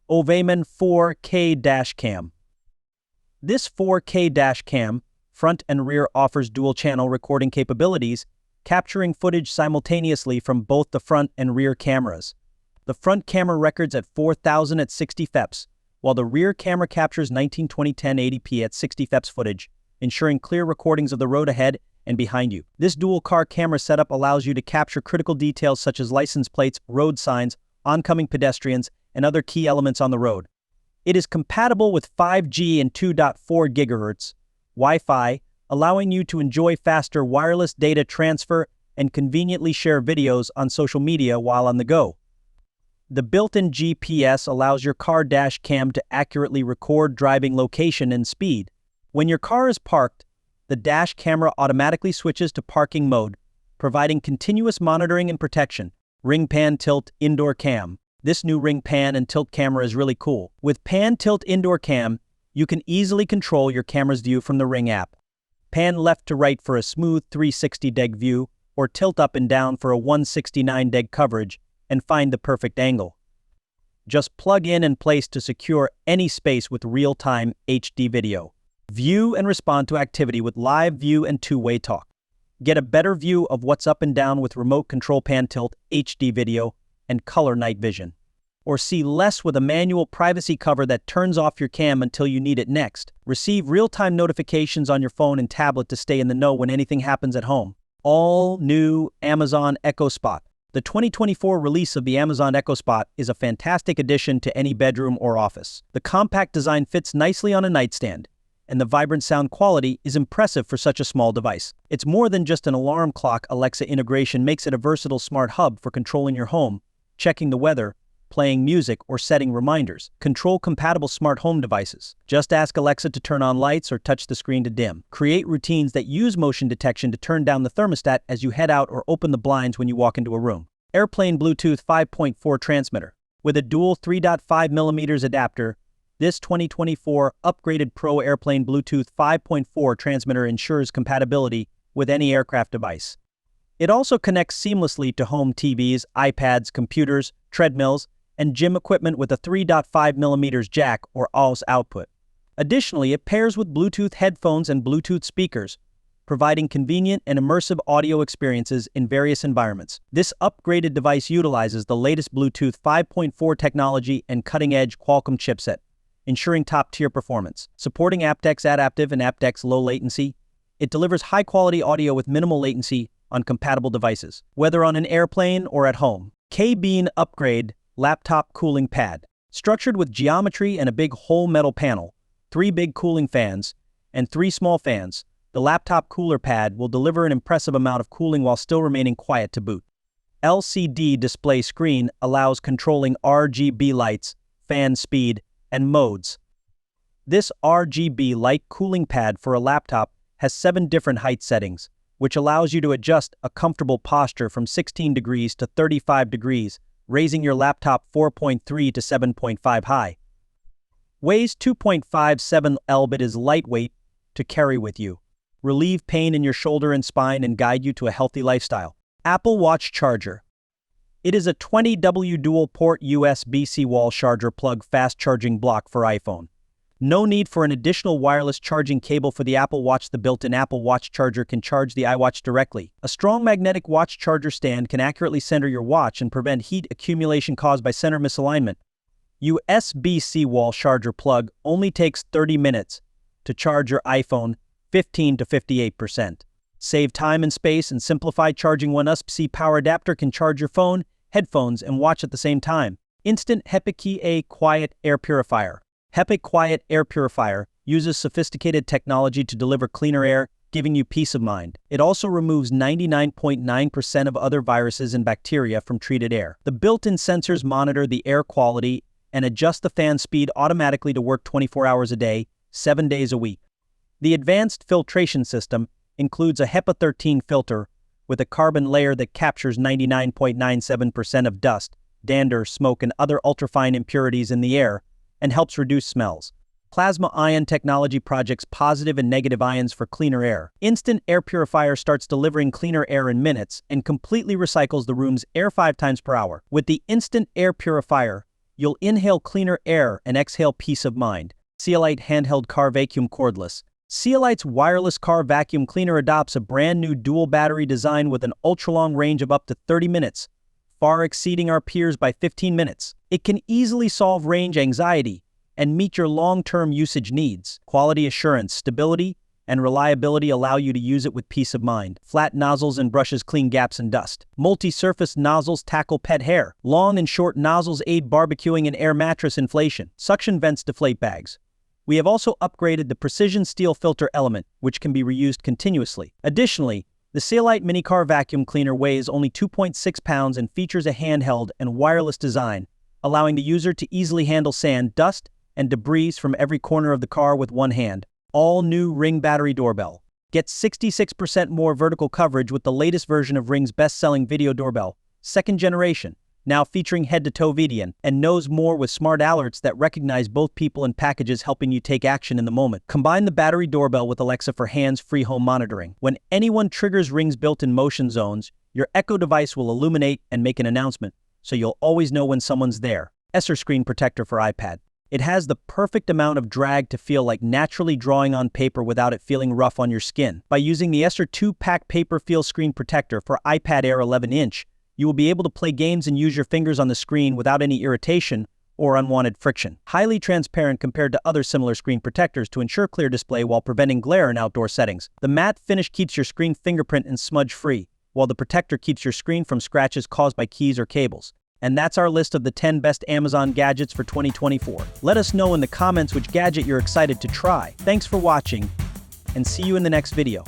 OVAMAN 4K Dash Cam. This 4K dash cam, front and rear, offers dual-channel recording capabilities, capturing footage simultaneously from both the front and rear cameras. The front camera records at 4,000 at 60 fps, while the rear camera captures 1920 1080p at 60 fps footage, ensuring clear recordings of the road ahead and behind you. This dual-car camera setup allows you to capture critical details such as license plates, road signs, oncoming pedestrians, and other key elements on the road. It is compatible with 5G and 2.4 GHz Wi-Fi, allowing you to enjoy faster wireless data transfer and conveniently share videos on social media while on the go. The built-in GPS allows your car dash cam to accurately record driving location and speed. When your car is parked, the dash camera automatically switches to parking mode, providing continuous monitoring and protection. Ring Pan Tilt Indoor Cam. This new ring pan and tilt camera is really cool. With Pan Tilt Indoor Cam, you can easily control your camera's view from the Ring app. Pan left to right for a smooth 360 deg view, or tilt up and down for a 169 deg coverage, and find the perfect angle. Just plug in and place to secure any space with real-time HD video. View and respond to activity with live view and two-way talk. Get a better view of what's up and down with remote control pan tilt, HD video, and color night vision. Or see less with a manual privacy cover that turns off your cam until you need it next. Receive real-time notifications on your phone and tablet to stay in the know when anything happens at home. All new Amazon Echo Spot. The 2024 release of the Amazon Echo Spot is a fantastic addition to any bedroom or office. The compact design fits nicely on a nightstand, and the vibrant sound quality is impressive for such a small device. It's more than just an alarm clock. Alexa integration makes it a versatile smart hub for controlling your home, checking the weather, playing music, or setting reminders. Control compatible smart home devices. Just ask Alexa to turn on lights or touch the screen to dim. Create routines that use motion detection to turn down the thermostat as you head out or open the blinds when you walk into a room. Airplane Bluetooth 5.4 transmitter. With a dual 3.5mm adapter, this 2024 upgraded Pro Airplane Bluetooth 5.4 transmitter ensures compatibility with any aircraft device. It also connects seamlessly to home TVs, iPads, computers, treadmills, and gym equipment with a 3.5mm jack or AUX output. Additionally, it pairs with Bluetooth headphones and Bluetooth speakers, providing convenient and immersive audio experiences in various environments. This upgraded device utilizes the latest Bluetooth 5.4 technology and cutting-edge Qualcomm chipset, ensuring top-tier performance. Supporting aptX Adaptive and aptX Low Latency, it delivers high-quality audio with minimal latency on compatible devices, whether on an airplane or at home. KeiBn Upgrade Laptop Cooling Pad. Structured with geometry and a big whole metal panel, 3 big cooling fans, and 3 small fans, the laptop cooler pad will deliver an impressive amount of cooling while still remaining quiet to boot. LCD display screen allows controlling RGB lights, fan speed, and modes. This RGB light cooling pad for a laptop has 7 different height settings, which allows you to adjust a comfortable posture from 16 degrees to 35 degrees, raising your laptop 4.3 to 7.5 high. Weighs 2.57 lb. It is lightweight to carry with you. Relieve pain in your shoulder and spine and guide you to a healthy lifestyle. Apple Watch Charger. It is a 20W dual-port USB-C wall charger plug fast charging block for iPhone. No need for an additional wireless charging cable for the Apple Watch. The built-in Apple Watch charger can charge the iWatch directly. A strong magnetic watch charger stand can accurately center your watch and prevent heat accumulation caused by center misalignment. USB-C wall charger plug only takes 30 minutes to charge your iPhone 15 to 58%. Save time and space and simplify charging. One USB-C power adapter can charge your phone, headphones, and watch at the same time. Instant HEPA Quiet Air Purifier. HEPA Quiet Air Purifier uses sophisticated technology to deliver cleaner air, giving you peace of mind. It also removes 99.9% of other viruses and bacteria from treated air. The built-in sensors monitor the air quality and adjust the fan speed automatically to work 24 hours a day, 7 days a week. The advanced filtration system includes a HEPA 13 filter with a carbon layer that captures 99.97% of dust, dander, smoke, and other ultrafine impurities in the air, and helps reduce smells. Plasma ion technology projects positive and negative ions for cleaner air. Instant Air Purifier starts delivering cleaner air in minutes and completely recycles the room's air 5 times per hour. With the Instant Air Purifier, you'll inhale cleaner air and exhale peace of mind. SEALIGHT Handheld Car Vacuum Cordless. SEALIGHT's wireless car vacuum cleaner adopts a brand new dual battery design with an ultra-long range of up to 30 minutes, far exceeding our peers by 15 minutes. It can easily solve range anxiety and meet your long-term usage needs. Quality assurance, stability, and reliability allow you to use it with peace of mind. Flat nozzles and brushes clean gaps and dust. Multi-surface nozzles tackle pet hair. Long and short nozzles aid barbecuing and air mattress inflation. Suction vents deflate bags. We have also upgraded the precision steel filter element, which can be reused continuously. Additionally, the SEALIGHT Mini Car Vacuum Cleaner weighs only 2.6 pounds and features a handheld and wireless design, allowing the user to easily handle sand, dust, and debris from every corner of the car with one hand. All new Ring battery doorbell. Get 66% more vertical coverage with the latest version of Ring's best-selling video doorbell, second generation, now featuring head-to-toe KBAN, and knows more with smart alerts that recognize both people and packages, helping you take action in the moment. Combine the battery doorbell with Alexa for hands-free home monitoring. When anyone triggers Ring's built-in motion zones, your Echo device will illuminate and make an announcement, so you'll always know when someone's there. ESR Screen Protector for iPad. It has the perfect amount of drag to feel like naturally drawing on paper without it feeling rough on your skin. By using the ESR 2-pack Paper Feel Screen Protector for iPad Air 11-inch, you will be able to play games and use your fingers on the screen without any irritation or unwanted friction. Highly transparent compared to other similar screen protectors to ensure clear display while preventing glare in outdoor settings. The matte finish keeps your screen fingerprint and smudge-free, while the protector keeps your screen from scratches caused by keys or cables. And that's our list of the 10 best Amazon gadgets for 2024. Let us know in the comments which gadget you're excited to try. Thanks for watching, and see you in the next video.